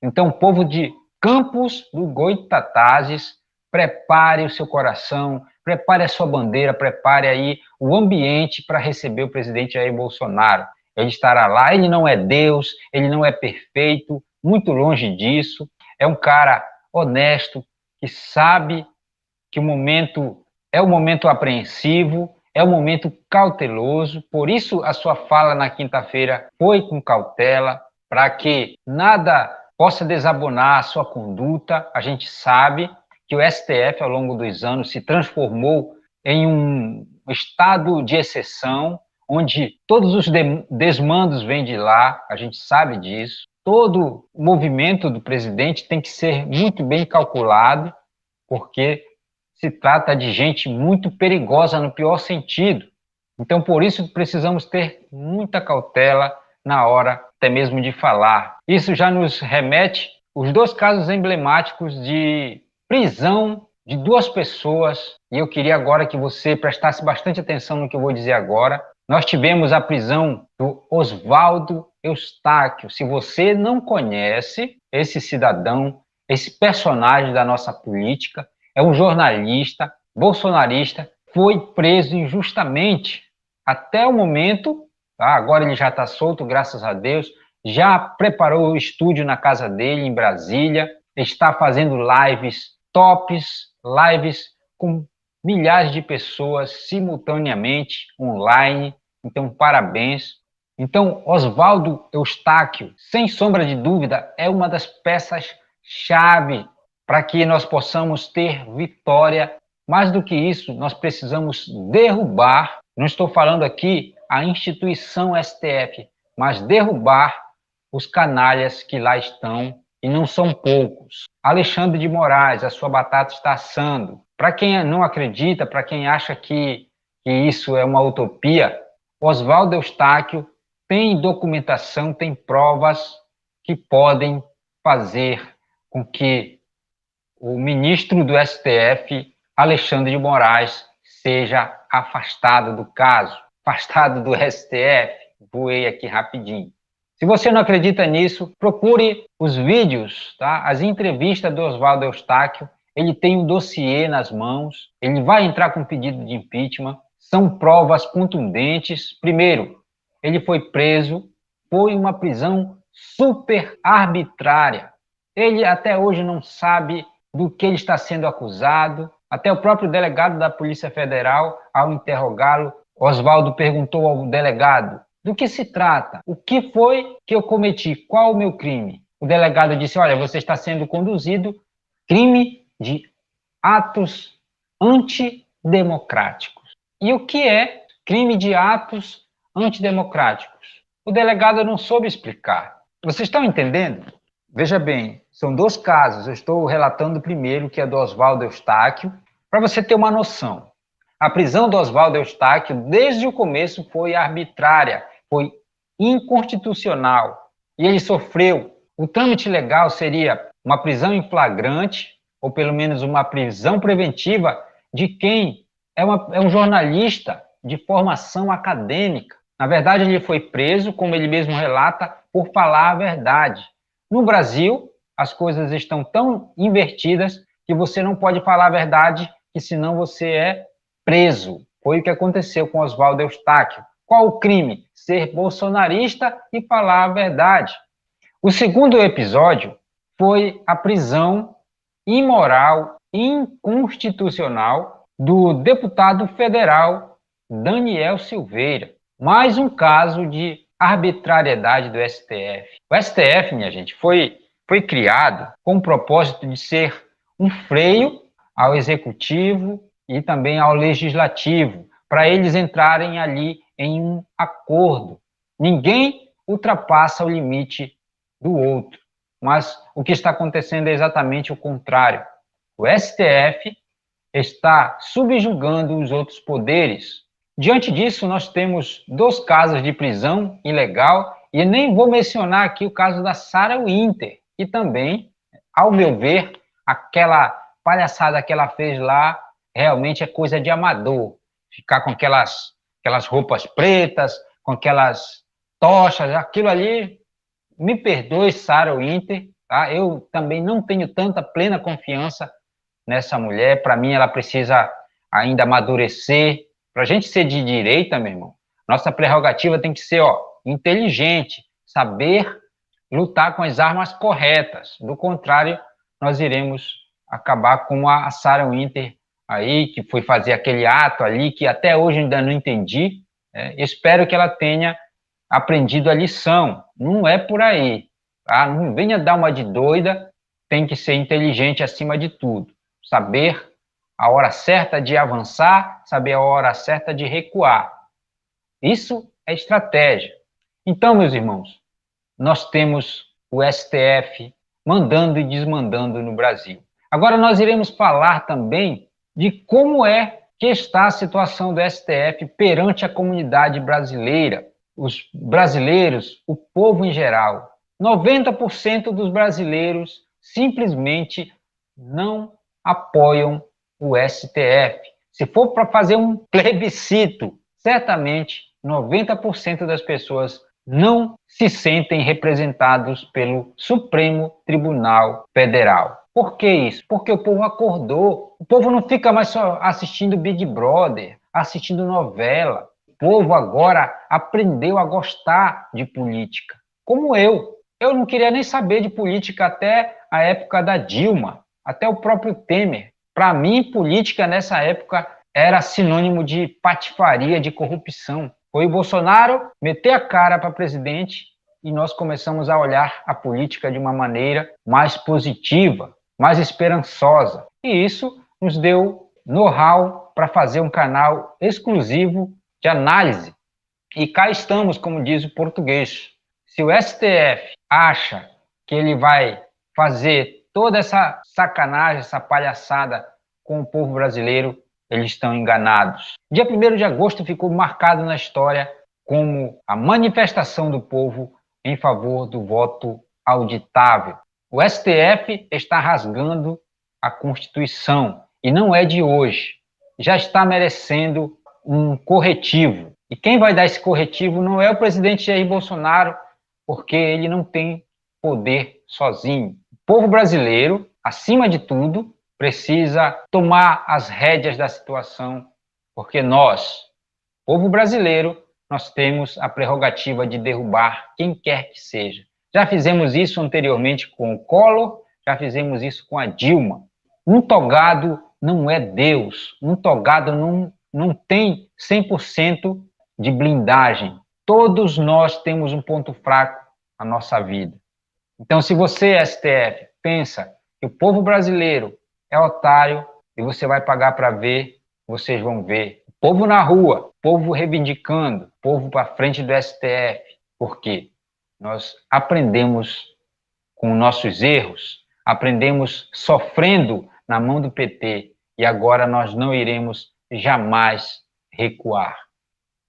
Então, povo de Campos do Goytatazes, prepare o seu coração, prepare a sua bandeira, prepare aí o ambiente para receber o presidente Jair Bolsonaro. Ele estará lá, ele não é Deus, ele não é perfeito, muito longe disso. É um cara honesto, que sabe que o momento é um momento apreensivo, é um momento cauteloso, por isso a sua fala na quinta-feira foi com cautela, para que nada possa desabonar a sua conduta. A gente sabe que o STF, ao longo dos anos, se transformou em um estado de exceção, onde todos os desmandos vêm de lá, a gente sabe disso. Todo o movimento do presidente tem que ser muito bem calculado, porque se trata de gente muito perigosa no pior sentido. Então, por isso, precisamos ter muita cautela na hora até mesmo de falar. Isso já nos remete os dois casos emblemáticos de prisão de duas pessoas, e eu queria agora que você prestasse bastante atenção no que eu vou dizer agora. Nós tivemos a prisão do Oswaldo Eustáquio. Se você não conhece esse cidadão, esse personagem da nossa política, é um jornalista bolsonarista, foi preso injustamente até o momento, tá? Agora ele já está solto, graças a Deus, já preparou o estúdio na casa dele, em Brasília, está fazendo lives tops, lives com milhares de pessoas simultaneamente online. Então, parabéns. Então, Oswaldo Eustáquio, sem sombra de dúvida, é uma das peças-chave para que nós possamos ter vitória. Mais do que isso, nós precisamos derrubar, não estou falando aqui a instituição STF, mas derrubar os canalhas que lá estão, e não são poucos. Alexandre de Moraes, a sua batata está assando. Para quem não acredita, para quem acha que isso é uma utopia, Oswaldo Eustáquio tem documentação, tem provas que podem fazer com que o ministro do STF, Alexandre de Moraes, seja afastado do caso, afastado do STF. Voei aqui rapidinho. Se você não acredita nisso, procure os vídeos, tá? As entrevistas do Oswaldo Eustáquio. Ele tem um dossiê nas mãos, ele vai entrar com pedido de impeachment. São provas contundentes. Primeiro, ele foi preso, foi uma prisão super arbitrária. Ele até hoje não sabe do que ele está sendo acusado. Até o próprio delegado da Polícia Federal, ao interrogá-lo, Oswaldo perguntou ao delegado: do que se trata? O que foi que eu cometi? Qual o meu crime? O delegado disse: olha, você está sendo conduzido crime de atos antidemocráticos. E o que é crime de atos antidemocráticos? O delegado não soube explicar. Vocês estão entendendo? Veja bem, são dois casos. Eu estou relatando o primeiro, que é do Oswaldo Eustáquio, para você ter uma noção. A prisão do Oswaldo Eustáquio, desde o começo, foi arbitrária, foi inconstitucional. E ele sofreu. O trâmite legal seria uma prisão em flagrante, ou pelo menos uma prisão preventiva, de quem é um jornalista de formação acadêmica. Na verdade, ele foi preso, como ele mesmo relata, por falar a verdade. No Brasil, as coisas estão tão invertidas que você não pode falar a verdade, que senão você é preso. Foi o que aconteceu com Oswaldo Eustáquio. Qual o crime? Ser bolsonarista e falar a verdade. O segundo episódio foi a prisão imoral, inconstitucional do deputado federal Daniel Silveira. Mais um caso de arbitrariedade do STF. O STF, minha gente, foi criado com o propósito de ser um freio ao executivo e também ao legislativo, para eles entrarem ali em um acordo. Ninguém ultrapassa o limite do outro, mas o que está acontecendo é exatamente o contrário. O STF está subjugando os outros poderes. Diante disso, nós temos dois casos de prisão ilegal, e nem vou mencionar aqui o caso da Sarah Winter, que também, ao meu ver, aquela palhaçada que ela fez lá realmente é coisa de amador. Ficar com aquelas aquelas roupas pretas, com aquelas tochas, aquilo ali, me perdoe, Sarah Winter, tá? Eu também não tenho tanta plena confiança nessa mulher. Para mim, ela precisa ainda amadurecer. Para a gente ser de direita, meu irmão, nossa prerrogativa tem que ser, inteligente, saber lutar com as armas corretas. Do contrário, nós iremos acabar com a Sarah Winter aí, que foi fazer aquele ato ali, que até hoje ainda não entendi. Espero que ela tenha aprendido a lição. Não é por aí, tá? Não venha dar uma de doida, tem que ser inteligente acima de tudo. Saber a hora certa de avançar, saber a hora certa de recuar. Isso é estratégia. Então, meus irmãos, nós temos o STF mandando e desmandando no Brasil. Agora nós iremos falar também de como é que está a situação do STF perante a comunidade brasileira, os brasileiros, o povo em geral. 90% dos brasileiros simplesmente não apoiam o STF. Se for para fazer um plebiscito, certamente 90% das pessoas não se sentem representados pelo Supremo Tribunal Federal. Por que isso? Porque o povo acordou. O povo não fica mais só assistindo Big Brother, assistindo novela. O povo agora aprendeu a gostar de política. Como eu. Eu não queria nem saber de política até a época da Dilma, até o próprio Temer. Para mim, política nessa época era sinônimo de patifaria, de corrupção. Foi o Bolsonaro meter a cara para presidente e nós começamos a olhar a política de uma maneira mais positiva, mais esperançosa. E isso nos deu know-how para fazer um canal exclusivo de análise. E cá estamos, como diz o português. Se o STF acha que ele vai fazer toda essa sacanagem, essa palhaçada com o povo brasileiro, eles estão enganados. Dia 1º de agosto ficou marcado na história como a manifestação do povo em favor do voto auditável. O STF está rasgando a Constituição, e não é de hoje. Já está merecendo um corretivo. E quem vai dar esse corretivo não é o presidente Jair Bolsonaro, porque ele não tem poder sozinho. O povo brasileiro, acima de tudo, precisa tomar as rédeas da situação, porque nós, povo brasileiro, nós temos a prerrogativa de derrubar quem quer que seja. Já fizemos isso anteriormente com o Collor, já fizemos isso com a Dilma. Um togado não é Deus, um togado não tem 100% de blindagem. Todos nós temos um ponto fraco na nossa vida. Então, se você, STF, pensa que o povo brasileiro é otário e você vai pagar para ver, vocês vão ver. Povo na rua, povo reivindicando, povo para frente do STF. Por quê? Nós aprendemos com nossos erros, aprendemos sofrendo na mão do PT e agora nós não iremos jamais recuar.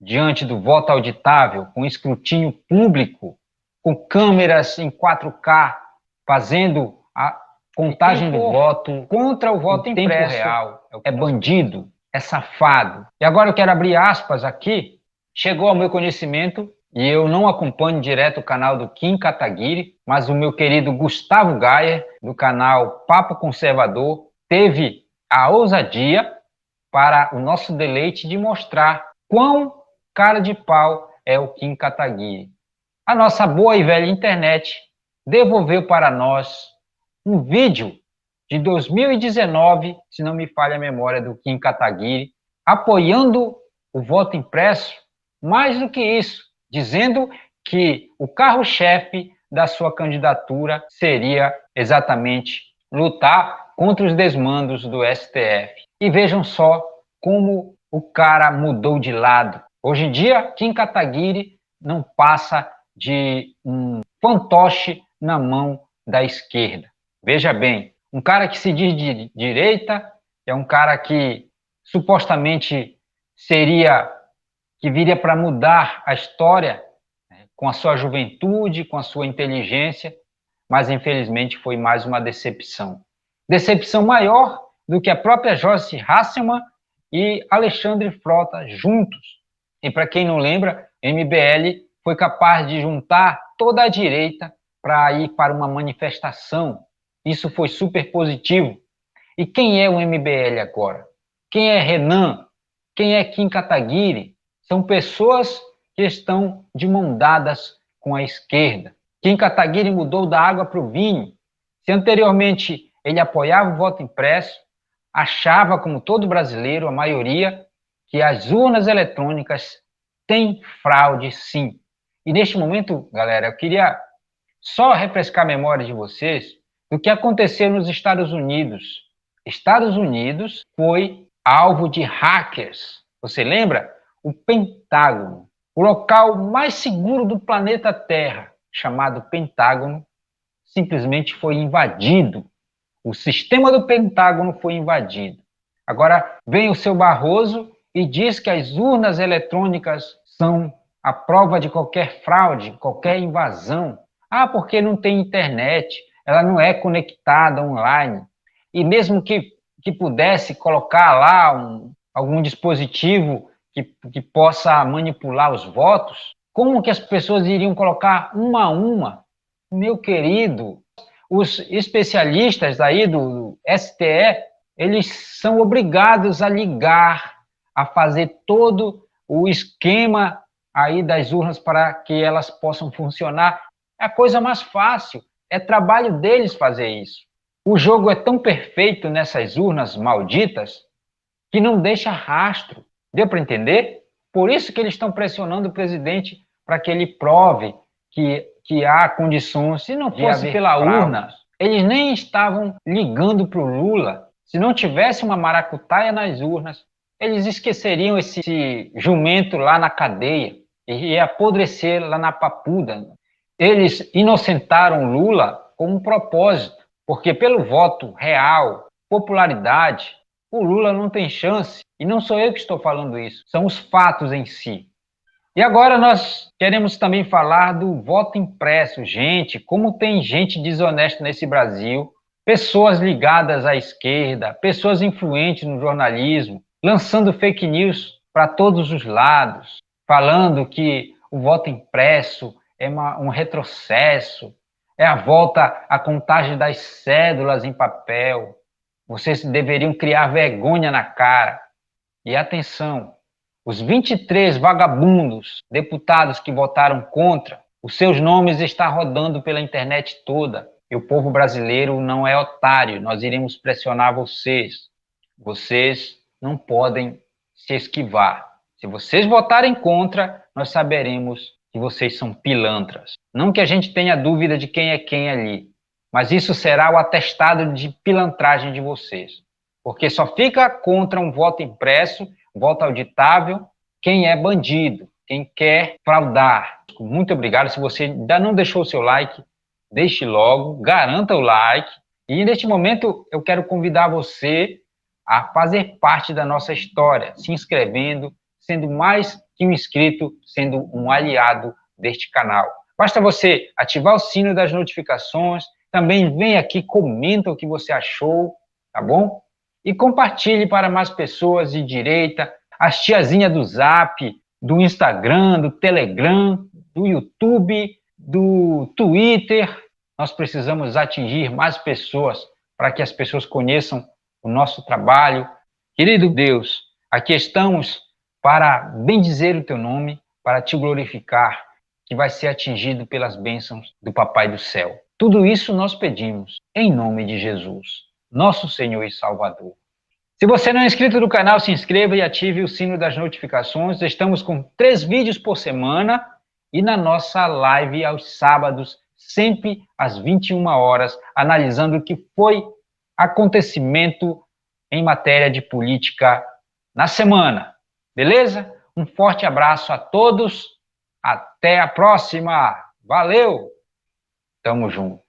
Diante do voto auditável, com escrutínio público, com câmeras em 4K, fazendo a contagem do voto contra o voto impresso, real, é bandido, é safado. E agora eu quero abrir aspas aqui. Chegou ao meu conhecimento, e eu não acompanho direto o canal do Kim Kataguiri, mas o meu querido Gustavo Gayer, do canal Papo Conservador, teve a ousadia, para o nosso deleite, de mostrar quão cara de pau é o Kim Kataguiri. A nossa boa e velha internet devolveu para nós um vídeo de 2019, se não me falha a memória, do Kim Kataguiri, apoiando o voto impresso. Mais do que isso, dizendo que o carro-chefe da sua candidatura seria exatamente lutar contra os desmandos do STF. E vejam só como o cara mudou de lado. Hoje em dia, Kim Kataguiri não passa de um fantoche na mão da esquerda. Veja bem, um cara que se diz de direita é um cara que supostamente que viria para mudar a história, né, com a sua juventude, com a sua inteligência, mas infelizmente foi mais uma decepção. Decepção maior do que a própria Joyce Hasselmann e Alexandre Frota juntos. E para quem não lembra, MBL foi capaz de juntar toda a direita para ir para uma manifestação. Isso foi super positivo. E quem é o MBL agora? Quem é Renan? Quem é Kim Kataguiri? São pessoas que estão de mão dadas com a esquerda. Kim Kataguiri mudou da água para o vinho. Se anteriormente ele apoiava o voto impresso, achava, como todo brasileiro, a maioria, que as urnas eletrônicas têm fraude, sim. E neste momento, galera, eu queria só refrescar a memória de vocês do que aconteceu nos Estados Unidos. Estados Unidos foi alvo de hackers. Você lembra? O Pentágono, o local mais seguro do planeta Terra, chamado Pentágono, simplesmente foi invadido. O sistema do Pentágono foi invadido. Agora vem o seu Barroso e diz que as urnas eletrônicas são a prova de qualquer fraude, qualquer invasão. Ah, porque não tem internet, ela não é conectada online. E mesmo que pudesse colocar lá algum dispositivo que possa manipular os votos, como que as pessoas iriam colocar uma a uma? Meu querido, os especialistas aí do STE, eles são obrigados a ligar, a fazer todo o esquema aí das urnas para que elas possam funcionar. É a coisa mais fácil, é trabalho deles fazer isso. O jogo é tão perfeito nessas urnas malditas que não deixa rastro. Deu para entender? Por isso que eles estão pressionando o presidente para que ele prove que há condições. Se não fosse pela urna, eles nem estavam ligando para o Lula. Se não tivesse uma maracutaia nas urnas, eles esqueceriam esse jumento lá na cadeia e ia apodrecer lá na papuda. Eles inocentaram Lula com um propósito, porque pelo voto real, popularidade, o Lula não tem chance. E não sou eu que estou falando isso, são os fatos em si. E agora nós queremos também falar do voto impresso. Gente, como tem gente desonesta nesse Brasil, pessoas ligadas à esquerda, pessoas influentes no jornalismo, lançando fake news para todos os lados, falando que o voto impresso é um retrocesso, é a volta à contagem das cédulas em papel. Vocês deveriam criar vergonha na cara. E atenção, os 23 vagabundos, deputados que votaram contra, os seus nomes estão rodando pela internet toda. E o povo brasileiro não é otário, nós iremos pressionar vocês. Vocês não podem se esquivar. Se vocês votarem contra, nós saberemos que vocês são pilantras. Não que a gente tenha dúvida de quem é quem ali, mas isso será o atestado de pilantragem de vocês. Porque só fica contra um voto impresso, voto auditável, quem é bandido, quem quer fraudar. Muito obrigado. Se você ainda não deixou o seu like, deixe logo, garanta o like. E neste momento eu quero convidar você a fazer parte da nossa história, se inscrevendo, sendo mais que um inscrito, sendo um aliado deste canal. Basta você ativar o sino das notificações, também vem aqui, comenta o que você achou, tá bom? E compartilhe para mais pessoas de direita, as tiazinhas do Zap, do Instagram, do Telegram, do YouTube, do Twitter. Nós precisamos atingir mais pessoas para que as pessoas conheçam o nosso trabalho. Querido Deus, aqui estamos para bendizer o teu nome, para te glorificar, que vai ser atingido pelas bênçãos do Papai do Céu. Tudo isso nós pedimos em nome de Jesus, nosso Senhor e Salvador. Se você não é inscrito no canal, se inscreva e ative o sino das notificações. Estamos com 3 vídeos por semana e na nossa live aos sábados, sempre às 21 horas, analisando o que foi acontecimento em matéria de política na semana. Beleza? Um forte abraço a todos. Até a próxima. Valeu! Tamo junto.